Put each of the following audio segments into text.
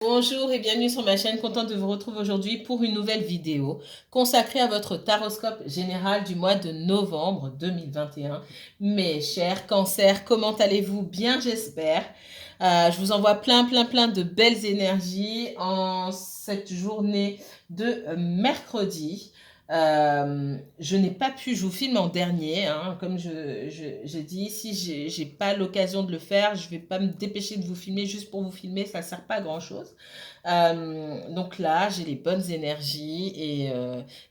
Bonjour et bienvenue sur ma chaîne, contente de vous retrouver aujourd'hui pour une nouvelle vidéo consacrée à votre taroscope général du mois de novembre 2021. Mes chers cancers, comment allez-vous? Bien, j'espère. Je vous envoie plein de belles énergies en cette journée de mercredi. Je n'ai pas pu, je vous filme en dernier, hein, comme j'ai dit, si j'ai pas l'occasion de le faire, je vais pas me dépêcher de vous filmer juste pour vous filmer, ça sert pas à grand chose. Donc là, j'ai les bonnes énergies et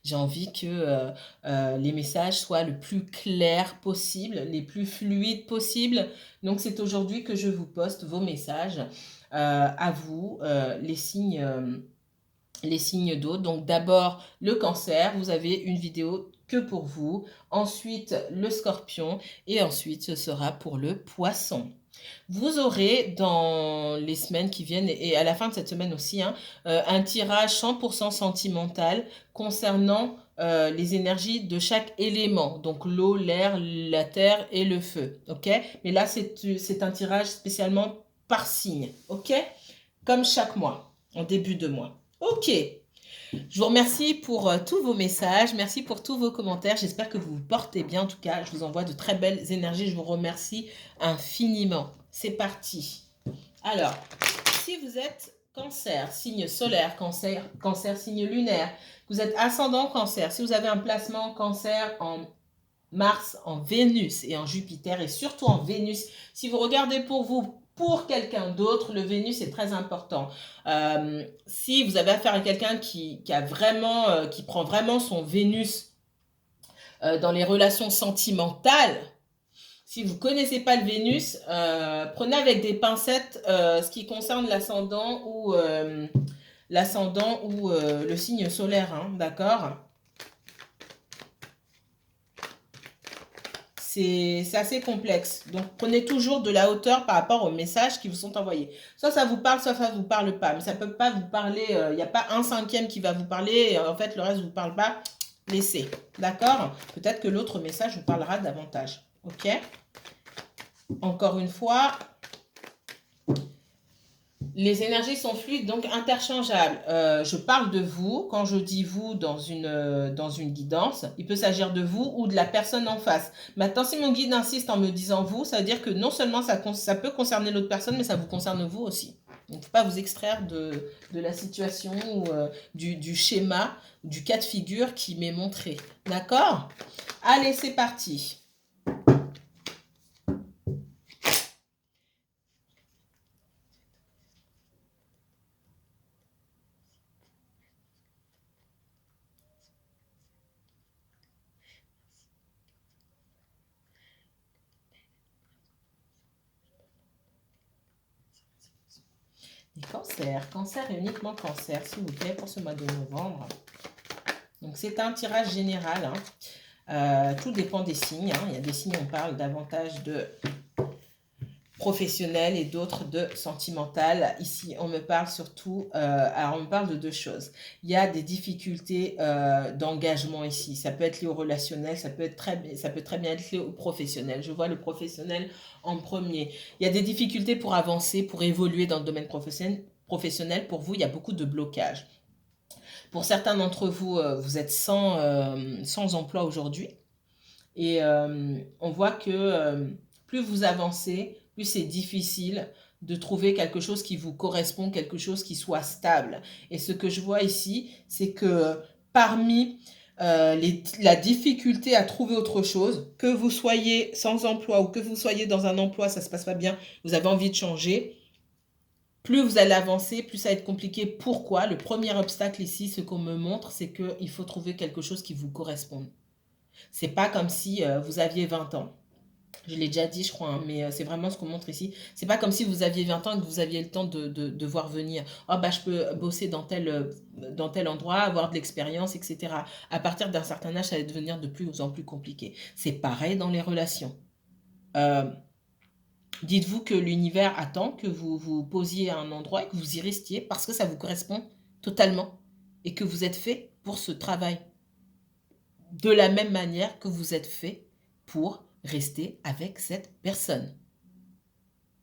j'ai envie que les messages soient le plus clairs possible, les plus fluides possible. Donc c'est aujourd'hui que je vous poste vos messages à vous, les signes d'eau. Donc d'abord le cancer, vous avez une vidéo que pour vous. Ensuite le scorpion et ensuite ce sera pour le poisson. Vous aurez dans les semaines qui viennent et à la fin de cette semaine aussi un tirage 100% sentimental concernant les énergies de chaque élément, donc l'eau, l'air, la terre et le feu, ok? Mais là, c'est un tirage spécialement par signe, ok? Comme chaque mois, en début de mois. Ok, je vous remercie pour tous vos messages, merci pour tous vos commentaires, j'espère que vous vous portez bien. En tout cas, je vous envoie de très belles énergies, je vous remercie infiniment. C'est parti. Alors, si vous êtes cancer, signe solaire, cancer, signe lunaire, vous êtes ascendant cancer, si vous avez un placement cancer en Mars, en Vénus et en Jupiter, et surtout en Vénus, si vous regardez pour vous, pour quelqu'un d'autre, le Vénus est très important. Si vous avez affaire à quelqu'un qui prend vraiment son Vénus dans les relations sentimentales, si vous ne connaissez pas le Vénus, prenez avec des pincettes ce qui concerne l'ascendant ou le signe solaire, hein, d'accord? C'est assez complexe. Donc, prenez toujours de la hauteur par rapport aux messages qui vous sont envoyés. Soit ça vous parle, soit ça ne vous parle pas. Mais ça ne peut pas vous parler. Il n'y a pas un cinquième qui va vous parler. Et en fait, le reste ne vous parle pas. Laissez. D'accord? Peut-être que l'autre message vous parlera davantage. OK? Encore une fois, les énergies sont fluides, donc interchangeables. Je parle de vous, quand je dis vous dans une guidance, il peut s'agir de vous ou de la personne en face. Maintenant, si mon guide insiste en me disant vous, ça veut dire que non seulement ça peut concerner l'autre personne, mais ça vous concerne vous aussi. Il ne faut pas vous extraire de la situation ou du schéma, du cas de figure qui m'est montré. D'accord? Allez, c'est parti. Les cancers, cancer et uniquement cancer, s'il vous plaît, pour ce mois de novembre. Donc c'est un tirage général, hein. Tout dépend des signes, hein. Il y a des signes où on parle davantage de professionnel et d'autres de sentimental. Ici, on me parle surtout, alors on me parle de deux choses. Il y a des difficultés d'engagement ici. Ça peut être lié au relationnel, ça peut très bien être lié au professionnel. Je vois le professionnel en premier. Il y a des difficultés pour avancer, pour évoluer dans le domaine professionnel. Pour vous, il y a beaucoup de blocages. Pour certains d'entre vous, vous êtes sans emploi aujourd'hui. Et on voit que plus vous avancez, plus c'est difficile de trouver quelque chose qui vous correspond, quelque chose qui soit stable. Et ce que je vois ici, c'est que parmi la difficulté à trouver autre chose, que vous soyez sans emploi ou que vous soyez dans un emploi, ça ne se passe pas bien, vous avez envie de changer, plus vous allez avancer, plus ça va être compliqué. Pourquoi? Le premier obstacle ici, ce qu'on me montre, c'est qu'il faut trouver quelque chose qui vous corresponde. C'est pas comme si vous aviez 20 ans. Je l'ai déjà dit, je crois, hein, mais c'est vraiment ce qu'on montre ici. C'est pas comme si vous aviez 20 ans et que vous aviez le temps de voir venir. Oh, bah, je peux bosser dans tel endroit, avoir de l'expérience, etc. À partir d'un certain âge, ça va devenir de plus en plus compliqué. C'est pareil dans les relations. Euh, Dites-vous que l'univers attend que vous vous posiez à un endroit et que vous y restiez parce que ça vous correspond totalement et que vous êtes fait pour ce travail. De la même manière que vous êtes fait pour rester avec cette personne.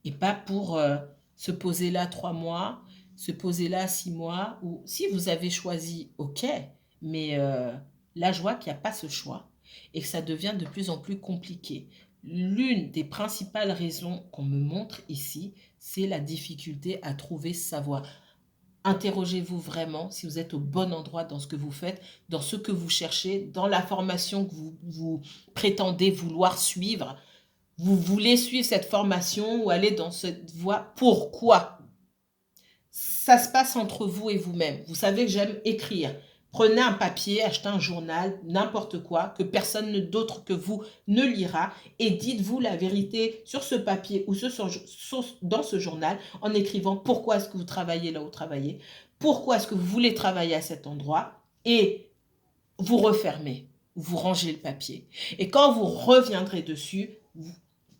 Et pas pour se poser là 3 mois se poser là 6 mois ou si vous avez choisi, OK, mais là, je vois qu'il n'y a pas ce choix et que ça devient de plus en plus compliqué. L'une des principales raisons qu'on me montre ici, c'est la difficulté à trouver sa voie. Interrogez-vous vraiment si vous êtes au bon endroit dans ce que vous faites, dans ce que vous cherchez, dans la formation que vous prétendez vouloir suivre. Vous voulez suivre cette formation ou aller dans cette voie. Pourquoi? Ça se passe entre vous et vous-même. Vous savez que j'aime écrire. Prenez un papier, achetez un journal, n'importe quoi, que personne d'autre que vous ne lira, et dites-vous la vérité sur ce papier ou dans ce journal en écrivant pourquoi est-ce que vous travaillez là où vous travaillez, pourquoi est-ce que vous voulez travailler à cet endroit, et vous refermez, vous rangez le papier. Et quand vous reviendrez dessus,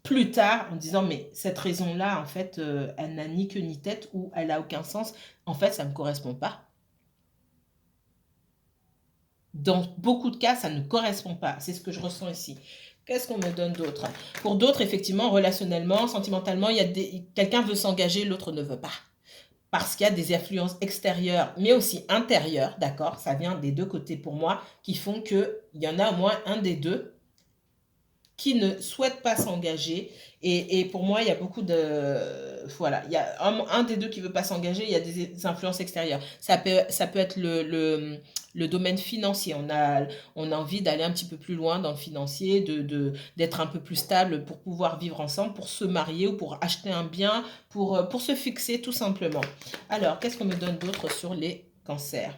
plus tard, en disant, mais cette raison-là, en fait, elle n'a ni queue ni tête ou elle n'a aucun sens, en fait, ça ne me correspond pas. Dans beaucoup de cas, ça ne correspond pas. C'est ce que je ressens ici. Qu'est-ce qu'on me donne d'autre? Pour d'autres, effectivement, relationnellement, sentimentalement, quelqu'un veut s'engager, l'autre ne veut pas. Parce qu'il y a des influences extérieures, mais aussi intérieures, d'accord? Ça vient des deux côtés pour moi, qui font qu'il y en a au moins un des deux qui ne souhaite pas s'engager. Et pour moi, il y a beaucoup de... Voilà, il y a un des deux qui ne veut pas s'engager, il y a des influences extérieures. Ça peut être le domaine financier. On a envie d'aller un petit peu plus loin dans le financier, d'être un peu plus stable pour pouvoir vivre ensemble, pour se marier ou pour acheter un bien, pour se fixer tout simplement. Alors, qu'est-ce qu'on me donne d'autre sur les cancers?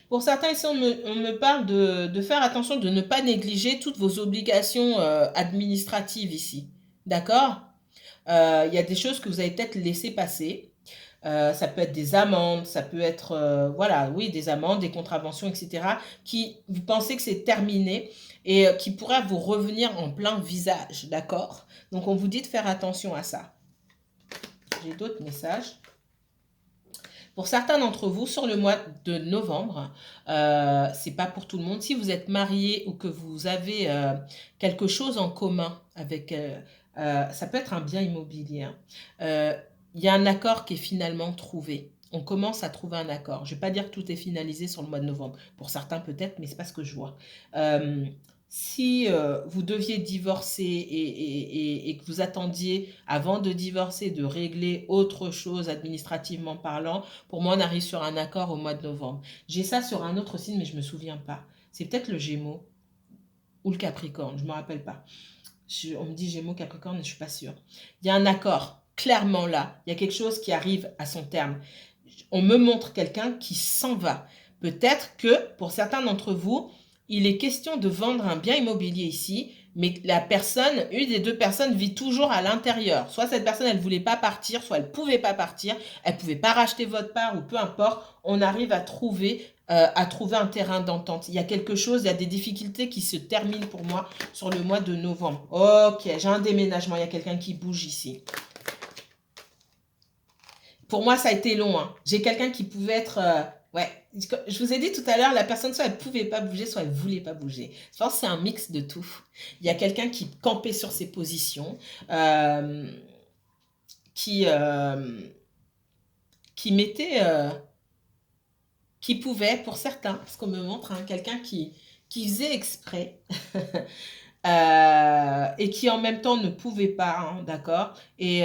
Pour certains, ici, on me parle de faire attention, de ne pas négliger toutes vos obligations administratives ici. D'accord? Il y a des choses que vous avez peut-être laissé passer. Ça peut être des amendes, ça peut être, voilà, oui, des amendes, des contraventions, etc. qui, vous pensez que c'est terminé et qui pourraient vous revenir en plein visage. D'accord? Donc, on vous dit de faire attention à ça. J'ai d'autres messages. Pour certains d'entre vous, sur le mois de novembre, c'est pas pour tout le monde. Si vous êtes marié ou que vous avez quelque chose en commun avec, ça peut être un bien immobilier, hein. Il y a un accord qui est finalement trouvé. On commence à trouver un accord. Je ne vais pas dire que tout est finalisé sur le mois de novembre. Pour certains peut-être, mais c'est pas ce que je vois. Si vous deviez divorcer et que vous attendiez, avant de divorcer, de régler autre chose administrativement parlant, pour moi, on arrive sur un accord au mois de novembre. J'ai ça sur un autre signe, mais je ne me souviens pas. C'est peut-être le Gémeaux ou le Capricorne, je ne me rappelle pas. On me dit Gémeaux, Capricorne, et je ne suis pas sûre. Il y a un accord, clairement là. Il y a quelque chose qui arrive à son terme. On me montre quelqu'un qui s'en va. Peut-être que, pour certains d'entre vous, il est question de vendre un bien immobilier ici, mais la personne, une des deux personnes vit toujours à l'intérieur. Soit cette personne, elle ne voulait pas partir, soit elle ne pouvait pas partir, elle ne pouvait pas racheter votre part ou peu importe. On arrive à trouver un terrain d'entente. Il y a quelque chose, il y a des difficultés qui se terminent pour moi sur le mois de novembre. Ok, j'ai un déménagement, il y a quelqu'un qui bouge ici. Pour moi, ça a été long, hein. J'ai quelqu'un qui pouvait être... ouais, je vous ai dit tout à l'heure, la personne, soit elle ne pouvait pas bouger, soit elle ne voulait pas bouger. Je pense que c'est un mix de tout. Il y a quelqu'un qui campait sur ses positions, qui, qui mettait... qui pouvait, pour certains, parce qu'on me montre, hein, quelqu'un qui faisait exprès et qui en même temps ne pouvait pas, hein, d'accord? Et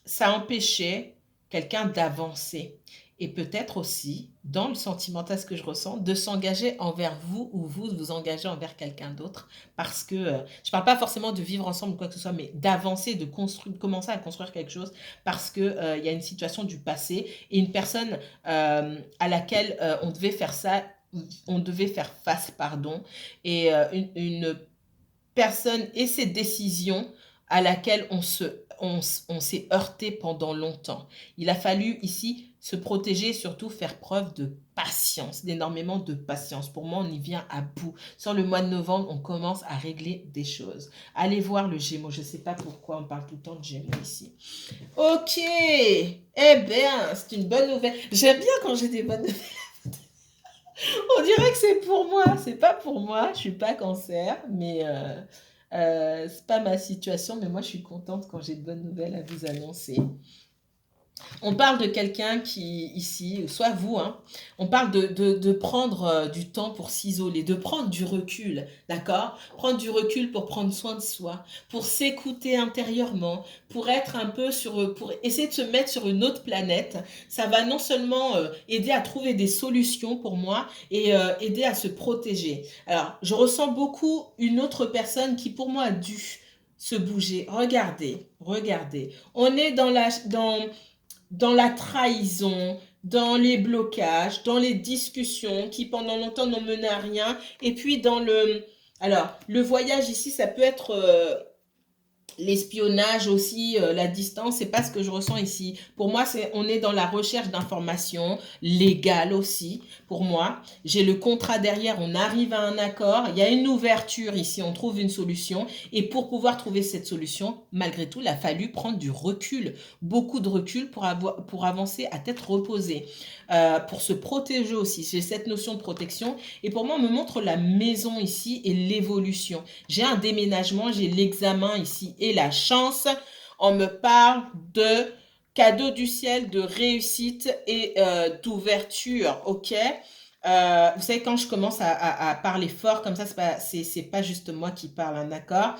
ça empêchait quelqu'un d'avancer. Et peut-être aussi, dans le sentimental, ce que je ressens, de s'engager envers vous ou vous de vous engager envers quelqu'un d'autre. Parce que, je ne parle pas forcément de vivre ensemble ou quoi que ce soit, mais d'avancer, de commencer à construire quelque chose parce qu'il y a une situation du passé et une personne à laquelle on devait faire ça, on devait faire face, pardon, et une personne et ses décisions à laquelle on s'est heurté pendant longtemps. Il a fallu ici Se protéger et surtout faire preuve de patience, d'énormément de patience. Pour moi, on y vient à bout. Sur le mois de novembre, on commence à régler des choses. Allez voir le Gémeaux. Je ne sais pas pourquoi on parle tout le temps de Gémeaux ici. Ok. Eh bien, c'est une bonne nouvelle. J'aime bien quand j'ai des bonnes nouvelles. On dirait que c'est pour moi. C'est pas pour moi. Je suis pas cancer, mais c'est pas ma situation. Mais moi, je suis contente quand j'ai de bonnes nouvelles à vous annoncer. On parle de quelqu'un qui, ici, soit vous, hein, on parle de prendre du temps pour s'isoler, de prendre du recul, d'accord? Prendre du recul pour prendre soin de soi, pour s'écouter intérieurement, pour être un peu pour essayer de se mettre sur une autre planète. Ça va non seulement aider à trouver des solutions pour moi et aider à se protéger. Alors, je ressens beaucoup une autre personne qui, pour moi, a dû se bouger. Regardez, regardez. On est dans la trahison, dans les blocages, dans les discussions qui pendant longtemps n'ont mené à rien. Et puis dans le... Alors, le voyage ici, ça peut être l'espionnage aussi, la distance, c'est pas ce que je ressens ici. Pour moi, on est dans la recherche d'informations légales aussi. Pour moi, j'ai le contrat derrière, on arrive à un accord, il y a une ouverture ici, on trouve une solution. Et pour pouvoir trouver cette solution, malgré tout, il a fallu prendre du recul, beaucoup de recul pour avancer à tête reposée, pour se protéger aussi. J'ai cette notion de protection. Et pour moi, on me montre la maison ici et l'évolution. J'ai un déménagement, j'ai l'examen ici et la chance. On me parle de cadeau du ciel, de réussite et d'ouverture, ok? Vous savez, quand je commence à parler fort comme ça, c'est pas juste moi qui parle, hein, d'accord?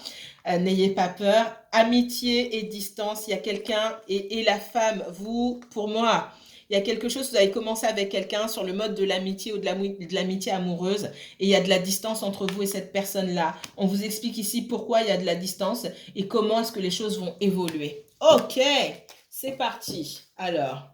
N'ayez pas peur. Amitié et distance, il y a quelqu'un et la femme, vous, pour moi, il y a quelque chose, vous avez commencé avec quelqu'un sur le mode de l'amitié ou de l'amitié amoureuse et il y a de la distance entre vous et cette personne-là. On vous explique ici pourquoi il y a de la distance et comment est-ce que les choses vont évoluer. Ok, c'est parti. Alors,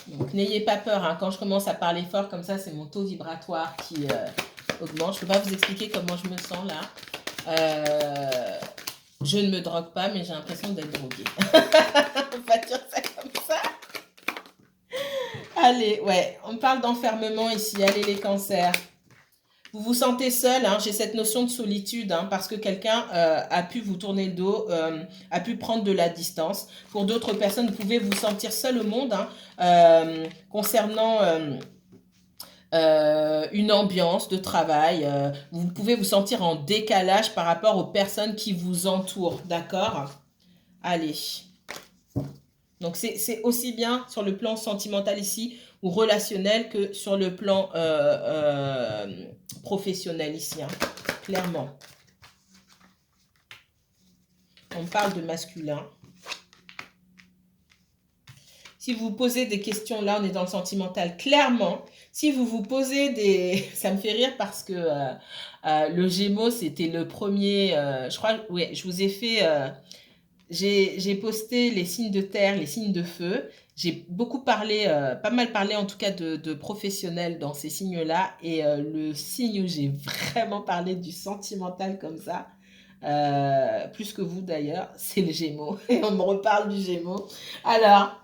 donc n'ayez pas peur, hein. Quand je commence à parler fort comme ça, c'est mon taux vibratoire qui augmente. Je ne peux pas vous expliquer comment je me sens là. Je ne me drogue pas, mais j'ai l'impression d'être droguée. On va dire ça comme ça. Allez, ouais, on parle d'enfermement ici. Allez, les cancers. Vous vous sentez seul, hein, j'ai cette notion de solitude, hein, parce que quelqu'un a pu vous tourner le dos, a pu prendre de la distance. Pour d'autres personnes, vous pouvez vous sentir seul au monde, hein, concernant une ambiance de travail. Vous pouvez vous sentir en décalage par rapport aux personnes qui vous entourent, d'accord? Allez. Donc, c'est aussi bien sur le plan sentimental ici ou relationnel que sur le plan professionnel ici, hein, clairement. On parle de masculin. Si vous vous posez des questions, là, on est dans le sentimental, clairement. Si vous vous posez des... Ça me fait rire parce que le Gémeaux, c'était le premier... je crois, oui, je vous ai fait... j'ai posté les signes de terre, les signes de feu. J'ai beaucoup parlé, pas mal parlé en tout cas de professionnels dans ces signes-là. Et le signe où j'ai vraiment parlé du sentimental comme ça, plus que vous d'ailleurs, c'est le Gémeaux. Et on me reparle du Gémeaux. Alors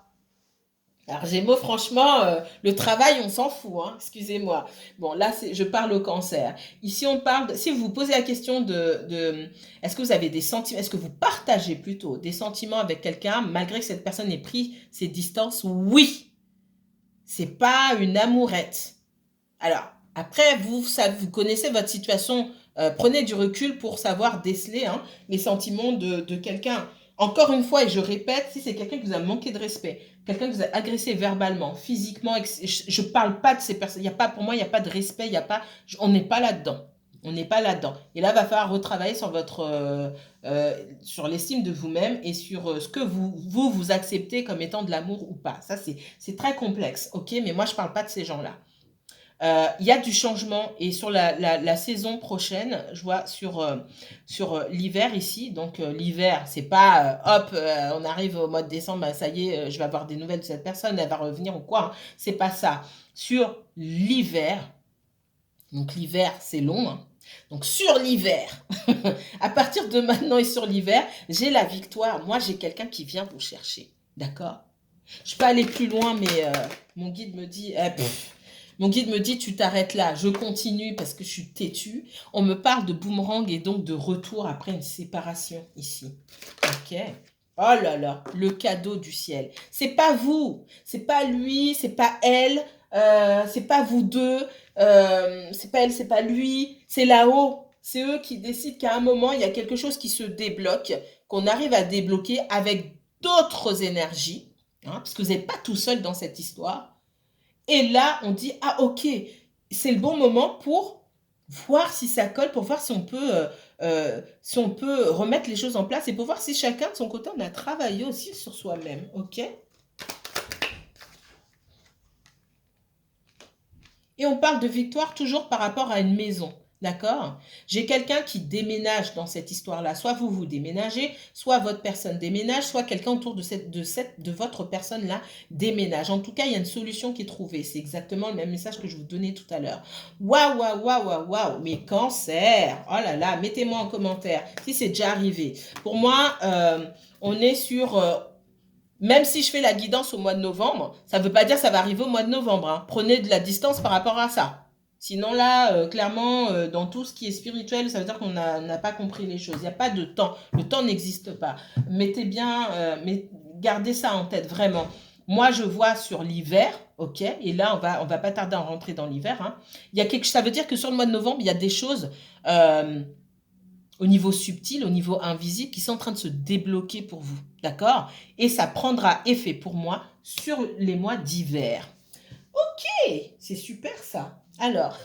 Gémeaux, franchement, le travail, on s'en fout, hein, excusez-moi. Bon, là, je parle au cancer. Ici, on parle, si vous vous posez la question est-ce que vous avez des sentiments, est-ce que vous partagez plutôt des sentiments avec quelqu'un, malgré que cette personne ait pris ses distances? Oui, c'est pas une amourette. Alors, après, vous connaissez votre situation, prenez du recul pour savoir déceler, hein, les sentiments de quelqu'un. Encore une fois, et je répète, si c'est quelqu'un qui vous a manqué de respect, quelqu'un qui vous a agressé verbalement, physiquement, je ne parle pas de ces personnes. Pour moi, il n'y a pas de respect, on n'est pas là-dedans. On n'est pas là-dedans. Et là, il va falloir retravailler sur sur l'estime de vous-même et sur ce que vous acceptez comme étant de l'amour ou pas. Ça, c'est très complexe, ok? Mais moi, je ne parle pas de ces gens-là. Il y a du changement et sur la saison prochaine, je vois sur l'hiver ici, donc l'hiver, c'est pas hop, on arrive au mois de décembre, bah, ça y est, je vais avoir des nouvelles de cette personne, elle va revenir ou quoi, hein. C'est pas ça. Sur l'hiver, donc l'hiver c'est long, hein. Donc, sur l'hiver, à partir de maintenant et sur l'hiver, j'ai la victoire. Moi, j'ai quelqu'un qui vient vous chercher. D'accord? Je peux aller plus loin, mais mon guide me dit, mon guide me dit, tu t'arrêtes là. Je continue parce que je suis têtue. On me parle de boomerang et donc de retour après une séparation ici. Ok. Oh là là, le cadeau du ciel. C'est pas vous, c'est pas lui, c'est pas elle, c'est pas vous deux, c'est pas elle, c'est pas lui, c'est là-haut. C'est eux qui décident qu'à un moment, il y a quelque chose qui se débloque, qu'on arrive à débloquer avec d'autres énergies, hein, parce que vous n'êtes pas tout seul dans cette histoire. Et là, on dit, ah ok, c'est le bon moment pour voir si ça colle, pour voir si on peut remettre les choses en place et pour voir si chacun de son côté, on a travaillé aussi sur soi-même, ok? Et on parle de victoire toujours par rapport à une maison. D'accord? J'ai quelqu'un qui déménage dans cette histoire-là. Soit vous vous déménagez, soit votre personne déménage, soit quelqu'un autour de votre personne-là déménage. En tout cas, il y a une solution qui est trouvée. C'est exactement le même message que je vous donnais tout à l'heure. Waouh, waouh, waouh, waouh, waouh. Mais cancer. Oh là là, mettez-moi en commentaire si c'est déjà arrivé. Pour moi, on est sur même si je fais la guidance au mois de novembre, ça ne veut pas dire que ça va arriver au mois de novembre, hein. Prenez de la distance par rapport à ça. Sinon là, clairement, dans tout ce qui est spirituel, ça veut dire qu'on n'a pas compris les choses. Il n'y a pas de temps. Le temps n'existe pas. Mettez bien, gardez ça en tête, vraiment. Moi, je vois sur l'hiver, ok, et là, on va pas tarder à rentrer dans l'hiver, hein. Ça veut dire que sur le mois de novembre, il y a des choses au niveau subtil, au niveau invisible, qui sont en train de se débloquer pour vous. D'accord? Et ça prendra effet pour moi sur les mois d'hiver. Ok, c'est super ça. Alors,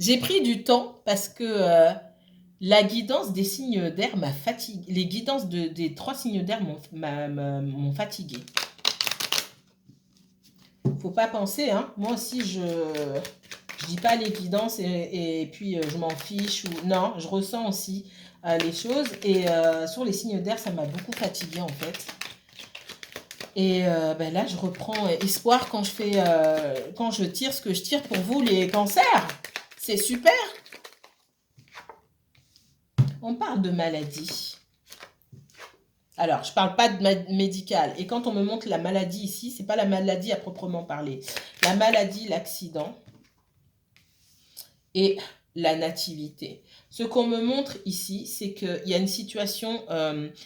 j'ai pris du temps parce que la guidance des signes d'air m'a fatigué. Les guidances des 3 signes d'air m'ont fatigué. Faut pas penser, hein. Moi aussi, je dis pas les guidances et puis je m'en fiche. Non, je ressens aussi les choses. Et sur les signes d'air, ça m'a beaucoup fatiguée en fait. Et ben là, je reprends espoir quand je tire ce que je tire pour vous, les cancers. C'est super. On parle de maladie. Alors, je ne parle pas de médical. Et quand on me montre la maladie ici, ce n'est pas la maladie à proprement parler. La maladie, l'accident et la nativité. Ce qu'on me montre ici, c'est qu'il y a une situation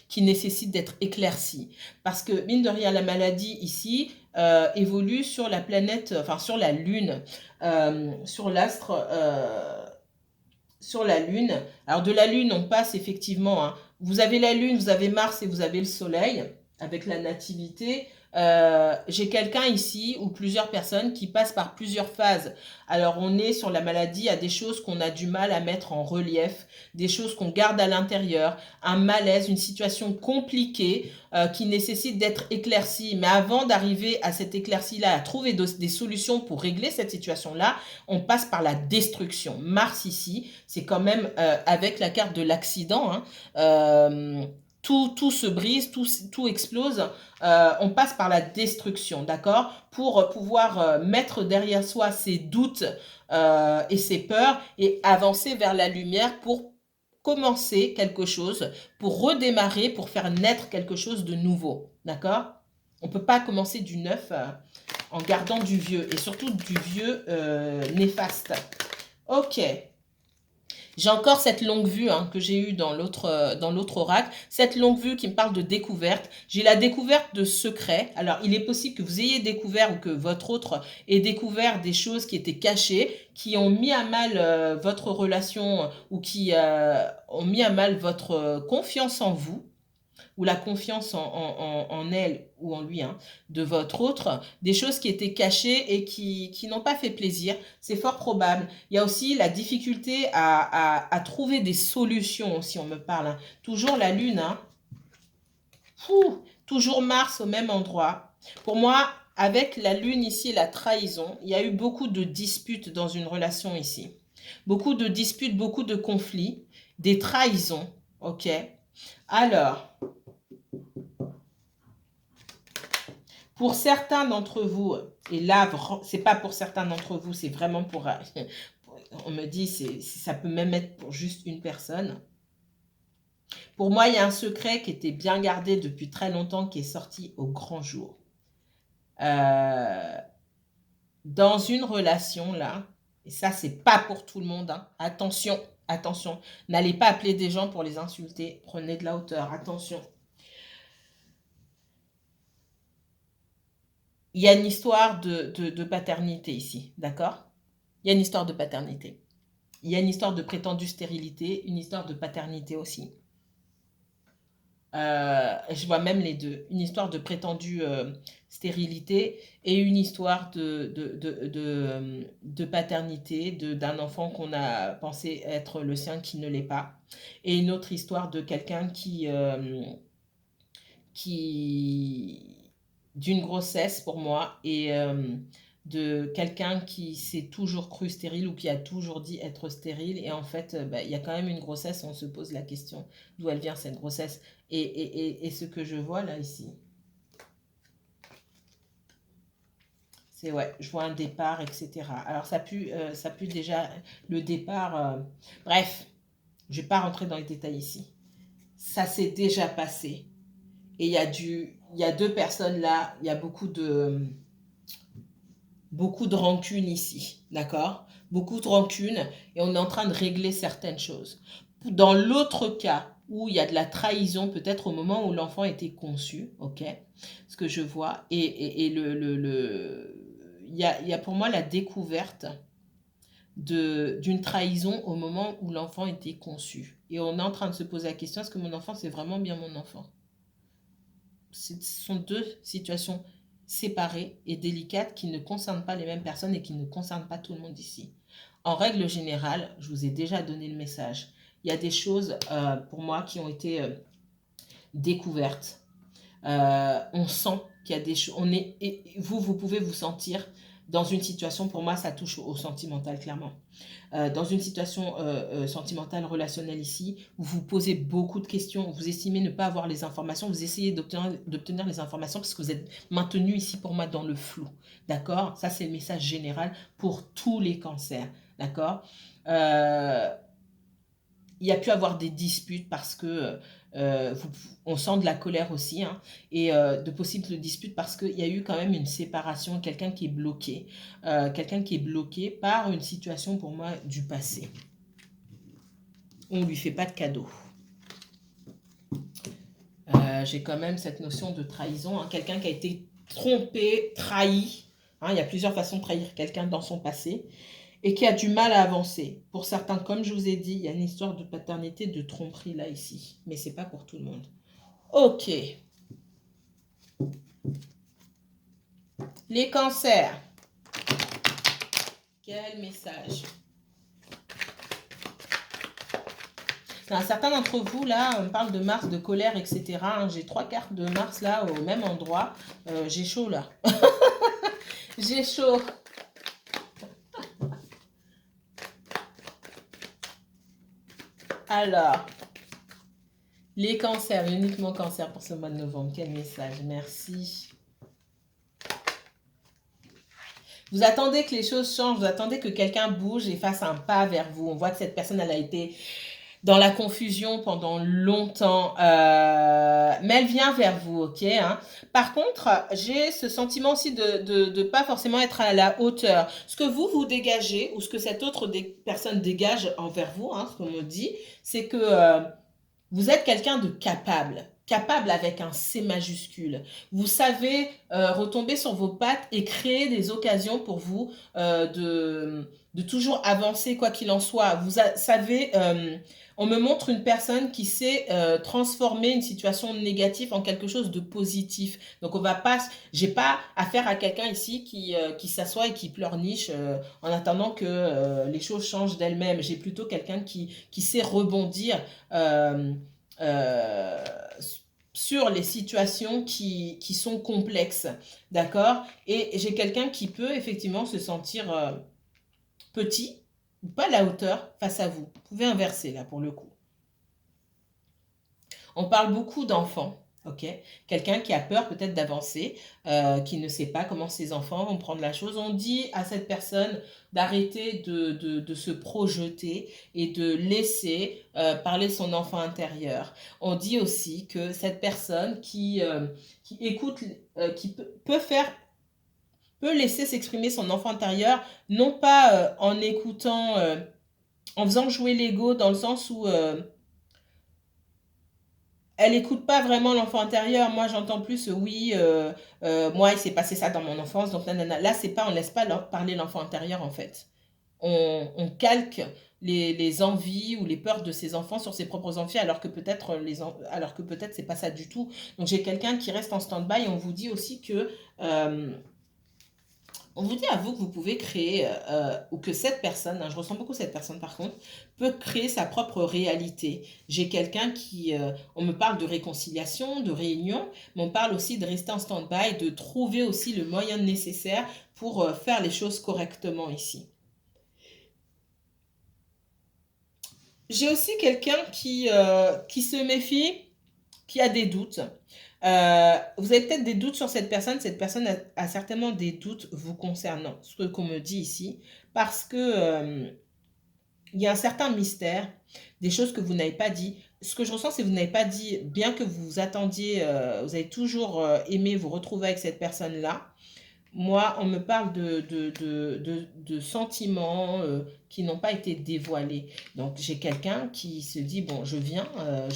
qui nécessite d'être éclaircie. Parce que, mine de rien, la maladie ici évolue sur la planète, enfin sur la Lune, sur l'astre, sur la Lune. Alors de la Lune, on passe effectivement, hein, vous avez la Lune, vous avez Mars et vous avez le Soleil avec la nativité. J'ai quelqu'un ici ou plusieurs personnes qui passent par plusieurs phases. Alors on est sur la maladie à des choses qu'on a du mal à mettre en relief, des choses qu'on garde à l'intérieur, un malaise, une situation compliquée qui nécessite d'être éclaircie. Mais avant d'arriver à cette éclaircie-là, à trouver des solutions pour régler cette situation-là, on passe par la destruction. Mars ici, c'est quand même avec la carte de l'accident, hein, tout se brise, tout explose. On passe par la destruction, d'accord? Pour pouvoir mettre derrière soi ses doutes et ses peurs et avancer vers la lumière pour commencer quelque chose, pour redémarrer, pour faire naître quelque chose de nouveau, d'accord? On ne peut pas commencer du neuf en gardant du vieux, et surtout du vieux néfaste. Ok. J'ai encore cette longue vue hein, que j'ai eue dans l'autre oracle, cette longue vue qui me parle de découverte. J'ai la découverte de secrets. Alors, il est possible que vous ayez découvert ou que votre autre ait découvert des choses qui étaient cachées, qui ont mis à mal votre relation ou qui ont mis à mal votre confiance en vous ou la confiance en elle ou en lui, hein, de votre autre, des choses qui étaient cachées et qui n'ont pas fait plaisir. C'est fort probable. Il y a aussi la difficulté à trouver des solutions, si on me parle. Hein. Toujours la Lune, hein. Toujours Mars au même endroit. Pour moi, avec la Lune ici et la trahison, il y a eu beaucoup de disputes dans une relation ici. Beaucoup de disputes, beaucoup de conflits, des trahisons, ok? Alors, Pour certains d'entre vous, et là, c'est pas pour certains d'entre vous, c'est vraiment pour... On me dit, ça peut même être pour juste une personne. Pour moi, il y a un secret qui était bien gardé depuis très longtemps, qui est sorti au grand jour. Dans une relation, là, et ça, c'est pas pour tout le monde, hein. Attention, attention. N'allez pas appeler des gens pour les insulter. Prenez de la hauteur, attention. Il y a une histoire de paternité ici, d'accord? Il y a une histoire de paternité. Il y a une histoire de prétendue stérilité, une histoire de paternité aussi. Je vois même les deux. Une histoire de prétendue stérilité et une histoire de paternité d'un enfant qu'on a pensé être le sien qui ne l'est pas. Et une autre histoire de quelqu'un d'une grossesse pour moi et de quelqu'un qui s'est toujours cru stérile ou qui a toujours dit être stérile et en fait il y a quand même une grossesse, on se pose la question d'où elle vient cette grossesse et ce que je vois là ici, c'est ouais, je vois un départ, etc. Alors ça pue déjà le départ, bref, je vais pas rentrer dans les détails ici, ça s'est déjà passé et il y a deux personnes là, il y a beaucoup de rancune ici, d'accord? Beaucoup de rancune et on est en train de régler certaines choses. Dans l'autre cas où il y a de la trahison, peut-être au moment où l'enfant était conçu, ok? Ce que je vois, il y a pour moi la découverte d'une trahison au moment où l'enfant était conçu. Et on est en train de se poser la question, est-ce que mon enfant, c'est vraiment bien mon enfant? Ce sont deux situations séparées et délicates qui ne concernent pas les mêmes personnes et qui ne concernent pas tout le monde ici. En règle générale, je vous ai déjà donné le message. Il y a des choses pour moi qui ont été découvertes. On sent qu'il y a des choses. Vous pouvez vous sentir dans une situation, pour moi, ça touche au sentimental, clairement. Dans une situation sentimentale, relationnelle ici, où vous posez beaucoup de questions, vous estimez ne pas avoir les informations, vous essayez d'obtenir les informations parce que vous êtes maintenu ici pour moi dans le flou. D'accord? Ça, c'est le message général pour tous les cancers. D'accord? Il y a pu avoir des disputes parce que on sent de la colère aussi, hein, et de possibles disputes parce qu'il y a eu quand même une séparation, quelqu'un qui est bloqué par une situation pour moi du passé. On ne lui fait pas de cadeau. J'ai quand même cette notion de trahison, hein, quelqu'un qui a été trompé, trahi, hein, il y a plusieurs façons de trahir quelqu'un dans son passé, et qui a du mal à avancer. Pour certains, comme je vous ai dit, il y a une histoire de paternité, de tromperie là, ici. Mais c'est pas pour tout le monde. Ok. Les cancers. Quel message? Certains d'entre vous, là, on parle de Mars, de colère, etc. J'ai 3 cartes de Mars, là, au même endroit. J'ai chaud, là. J'ai chaud. Alors, les cancers, uniquement cancer pour ce mois de novembre. Quel message? Merci. Vous attendez que les choses changent, vous attendez que quelqu'un bouge et fasse un pas vers vous. On voit que cette personne, elle a été dans la confusion pendant longtemps, mais elle vient vers vous, ok, hein. Par contre, j'ai ce sentiment aussi de pas forcément être à la hauteur. Ce que vous dégagez, ou ce que cette autre personne dégage envers vous, hein, ce qu'on me dit, c'est que vous êtes quelqu'un de capable. Capable avec un C majuscule. Vous savez retomber sur vos pattes et créer des occasions pour vous de toujours avancer quoi qu'il en soit. Vous savez, on me montre une personne qui sait transformer une situation négative en quelque chose de positif. Donc on va pas, j'ai pas affaire à quelqu'un ici qui s'assoit et qui pleurniche en attendant que les choses changent d'elles-mêmes. J'ai plutôt quelqu'un qui sait rebondir euh, sur les situations qui sont complexes, d'accord? Et j'ai quelqu'un qui peut effectivement se sentir petit, ou pas à la hauteur, face à vous. Vous pouvez inverser là pour le coup. On parle beaucoup d'enfants, ok? Quelqu'un qui a peur peut-être d'avancer, qui ne sait pas comment ses enfants vont prendre la chose. On dit à cette personne d'arrêter de se projeter et de laisser parler son enfant intérieur. On dit aussi que cette personne qui écoute, qui peut laisser s'exprimer son enfant intérieur, non pas en écoutant, en faisant jouer l'ego dans le sens où elle écoute pas vraiment l'enfant intérieur. Moi, j'entends plus, oui, moi, il s'est passé ça dans mon enfance, donc nanana. Là, c'est pas, on laisse pas parler l'enfant intérieur, en fait. On calque les envies ou les peurs de ses enfants sur ses propres envies, alors que peut-être alors que peut-être c'est pas ça du tout. Donc, j'ai quelqu'un qui reste en stand-by et on vous dit aussi que euh, on vous dit à vous que vous pouvez créer, ou que cette personne, hein, je ressens beaucoup cette personne par contre, peut créer sa propre réalité. J'ai quelqu'un on me parle de réconciliation, de réunion, mais on parle aussi de rester en stand-by, de trouver aussi le moyen nécessaire pour faire les choses correctement ici. J'ai aussi quelqu'un qui se méfie, qui a des doutes. Vous avez peut-être des doutes sur cette personne a certainement des doutes vous concernant, ce qu'on me dit ici, parce que il y a un certain mystère, des choses que vous n'avez pas dit. Ce que je ressens, c'est que vous n'avez pas dit, bien que vous attendiez, vous avez toujours aimé vous retrouver avec cette personne-là. Moi, on me parle de sentiments qui n'ont pas été dévoilés. Donc, j'ai quelqu'un qui se dit, bon, je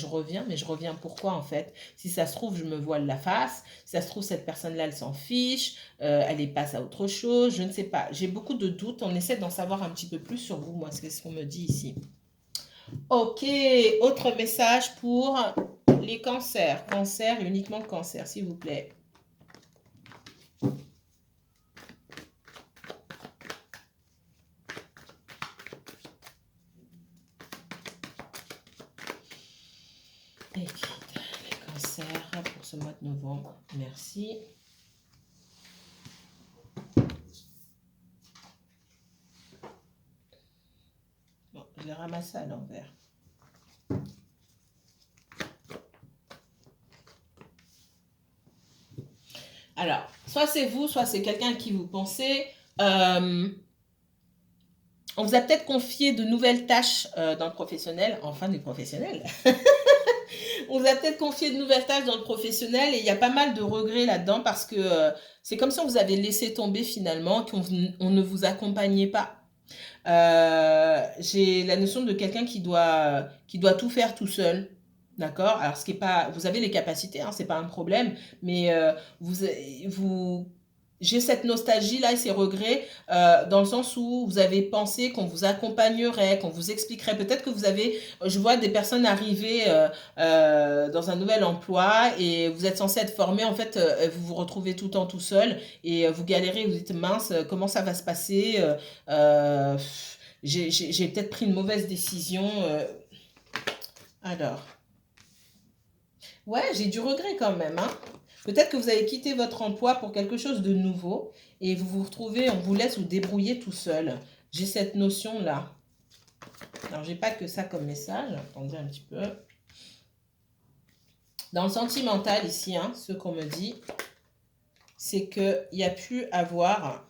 reviens, mais je reviens pourquoi en fait? Si ça se trouve, je me voile la face. Si ça se trouve, cette personne-là, elle s'en fiche. Elle est passe à autre chose. Je ne sais pas. J'ai beaucoup de doutes. On essaie d'en savoir un petit peu plus sur vous. Moi, c'est ce qu'on me dit ici. Ok, autre message pour les cancers. Cancer, uniquement cancer, s'il vous plaît. Les cancers pour ce mois de novembre. Merci. Bon, je l'ai ramassé à l'envers. Alors, soit c'est vous, soit c'est quelqu'un à qui vous pensez. On vous a peut-être confié de nouvelles tâches dans le professionnel, enfin du professionnel. On vous a peut-être confié de nouvelles tâches dans le professionnel et il y a pas mal de regrets là-dedans parce que c'est comme si on vous avait laissé tomber finalement, qu'on ne vous accompagnait pas. J'ai la notion de quelqu'un qui doit tout faire tout seul. D'accord? Alors, ce qui est pas, vous avez les capacités, hein, c'est pas un problème, mais vous, j'ai cette nostalgie-là et ces regrets dans le sens où vous avez pensé qu'on vous accompagnerait, qu'on vous expliquerait. Peut-être que vous avez, je vois des personnes arriver dans un nouvel emploi et vous êtes censé être formé. En fait, vous vous retrouvez tout le temps tout seul et vous galérez, vous dites mince, comment ça va se passer euh, j'ai peut-être pris une mauvaise décision. Alors, ouais, j'ai du regret quand même, hein. Peut-être que vous avez quitté votre emploi pour quelque chose de nouveau et vous vous retrouvez, on vous laisse vous débrouiller tout seul. J'ai cette notion-là. Alors, j'ai pas que ça comme message. Attendez un petit peu. Dans le sentimental, ici, hein, ce qu'on me dit, c'est qu'il y a pu avoir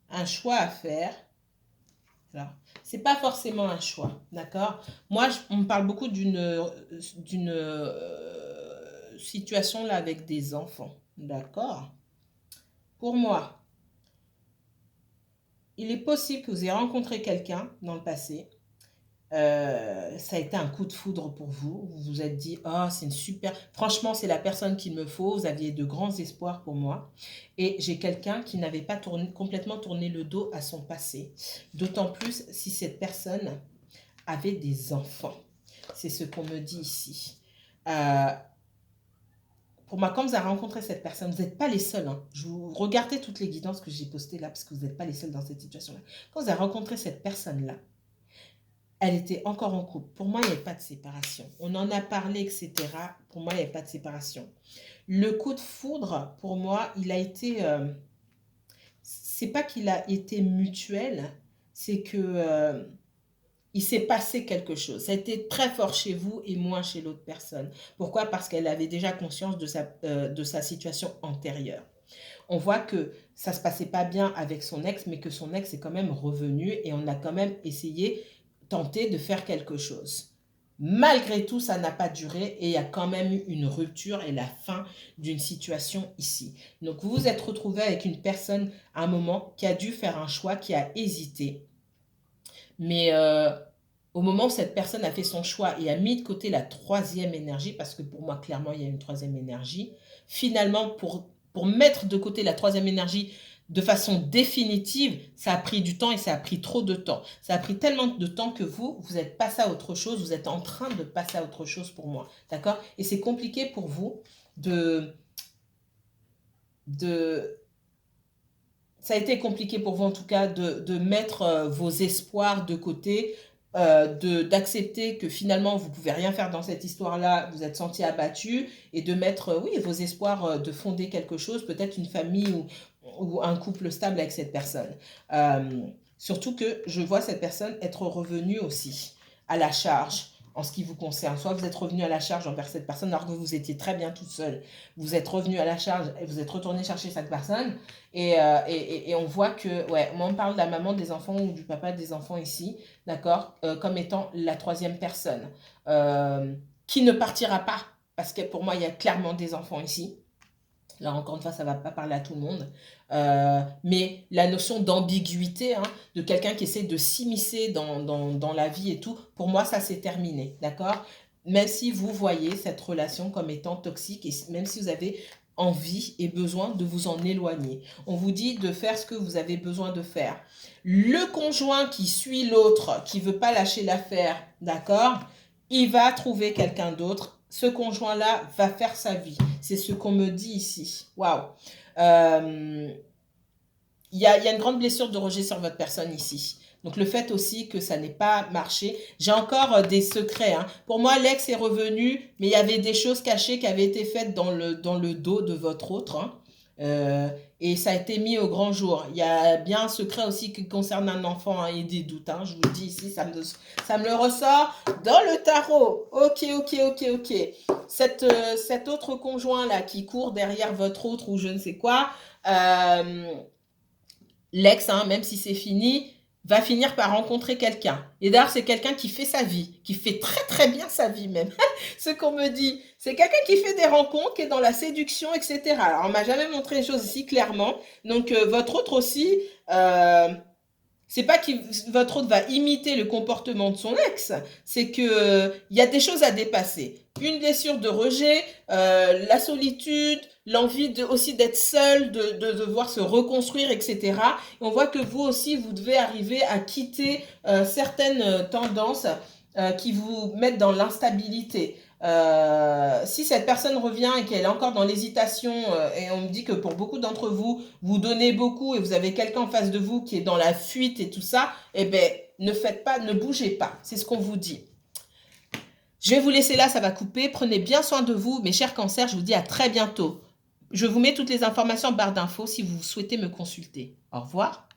un choix à faire. Alors, c'est pas forcément un choix, d'accord? Moi, on me parle beaucoup d'une situation là avec des enfants, d'accord? Pour moi, il est possible que vous ayez rencontré quelqu'un dans le passé. Ça a été un coup de foudre pour vous. Vous vous êtes dit, oh, c'est une super. Franchement, c'est la personne qu'il me faut. Vous aviez de grands espoirs pour moi. Et j'ai quelqu'un qui n'avait pas complètement tourné le dos à son passé. D'autant plus si cette personne avait des enfants. C'est ce qu'on me dit ici. Euh, pour moi, quand vous avez rencontré cette personne, vous n'êtes pas les seuls. Hein. Je vous regardez toutes les guidances que j'ai postées là, parce que vous n'êtes pas les seuls dans cette situation-là. Quand vous avez rencontré cette personne-là, elle était encore en couple. Pour moi, il n'y avait pas de séparation. On en a parlé, etc. Pour moi, il n'y avait pas de séparation. Le coup de foudre, pour moi, il a été... c'est pas qu'il a été mutuel, c'est que il s'est passé quelque chose. Ça a été très fort chez vous et moins chez l'autre personne. Pourquoi? Parce qu'elle avait déjà conscience de sa situation antérieure. On voit que ça se passait pas bien avec son ex, mais que son ex est quand même revenu et on a quand même essayé, tenté de faire quelque chose. Malgré tout, ça n'a pas duré et il y a quand même eu une rupture et la fin d'une situation ici. Donc, vous vous êtes retrouvé avec une personne à un moment qui a dû faire un choix, qui a hésité. Mais au moment où cette personne a fait son choix et a mis de côté la troisième énergie, parce que pour moi, clairement, il y a une troisième énergie, finalement, pour mettre de côté la troisième énergie de façon définitive, ça a pris du temps et ça a pris trop de temps. Ça a pris tellement de temps que vous êtes passé à autre chose, vous êtes en train de passer à autre chose pour moi, d'accord? Et c'est compliqué pour vous de... Ça a été compliqué pour vous en tout cas de mettre vos espoirs de côté, d'accepter que finalement vous ne pouvez rien faire dans cette histoire-là, vous êtes senti abattu, et de mettre oui, vos espoirs de fonder quelque chose, peut-être une famille ou un couple stable avec cette personne. Surtout que je vois cette personne être revenue aussi à la charge en ce qui vous concerne. Soit vous êtes revenu à la charge envers cette personne alors que vous étiez très bien toute seule. Vous êtes revenu à la charge et vous êtes retourné chercher cette personne. Et on voit que, ouais, moi on parle de la maman des enfants ou du papa des enfants ici, d'accord, comme étant la troisième personne, qui ne partira pas, parce que pour moi il y a clairement des enfants ici. Là, encore une fois, ça ne va pas parler à tout le monde. Mais la notion d'ambiguïté, hein, de quelqu'un qui essaie de s'immiscer dans la vie et tout, pour moi, ça c'est terminé, d'accord? Même si vous voyez cette relation comme étant toxique et même si vous avez envie et besoin de vous en éloigner. On vous dit de faire ce que vous avez besoin de faire. Le conjoint qui suit l'autre, qui ne veut pas lâcher l'affaire, d'accord? Il va trouver quelqu'un d'autre. Ce conjoint-là va faire sa vie. C'est ce qu'on me dit ici. Waouh. Il y a une grande blessure de rejet sur votre personne ici. Donc, le fait aussi que ça n'ait pas marché. J'ai encore des secrets. Hein. Pour moi, l'ex est revenu, mais il y avait des choses cachées qui avaient été faites dans le dos de votre autre. Hein. Et ça a été mis au grand jour. Il y a bien un secret aussi qui concerne un enfant hein, et des doutes. Hein. Je vous le dis ici, ça me le ressort dans le tarot. Ok. Cet autre conjoint-là qui court derrière votre autre ou je ne sais quoi, l'ex, hein, même si c'est fini, va finir par rencontrer quelqu'un. Et d'ailleurs, c'est quelqu'un qui fait sa vie, qui fait très très bien sa vie même. Ce qu'on me dit, c'est quelqu'un qui fait des rencontres, qui est dans la séduction, etc. Alors, on m'a jamais montré les choses ici clairement. Donc, votre autre aussi, c'est pas que votre autre va imiter le comportement de son ex, c'est que il y a des choses à dépasser. Une blessure de rejet, la solitude, l'envie aussi d'être seul, de devoir se reconstruire, etc. Et on voit que vous aussi, vous devez arriver à quitter certaines tendances qui vous mettent dans l'instabilité. Si cette personne revient et qu'elle est encore dans l'hésitation, et on me dit que pour beaucoup d'entre vous, vous donnez beaucoup et vous avez quelqu'un en face de vous qui est dans la fuite et tout ça, eh bien, ne faites pas, ne bougez pas. C'est ce qu'on vous dit. Je vais vous laisser là, ça va couper. Prenez bien soin de vous, mes chers cancers. Je vous dis à très bientôt. Je vous mets toutes les informations en barre d'infos si vous souhaitez me consulter. Au revoir.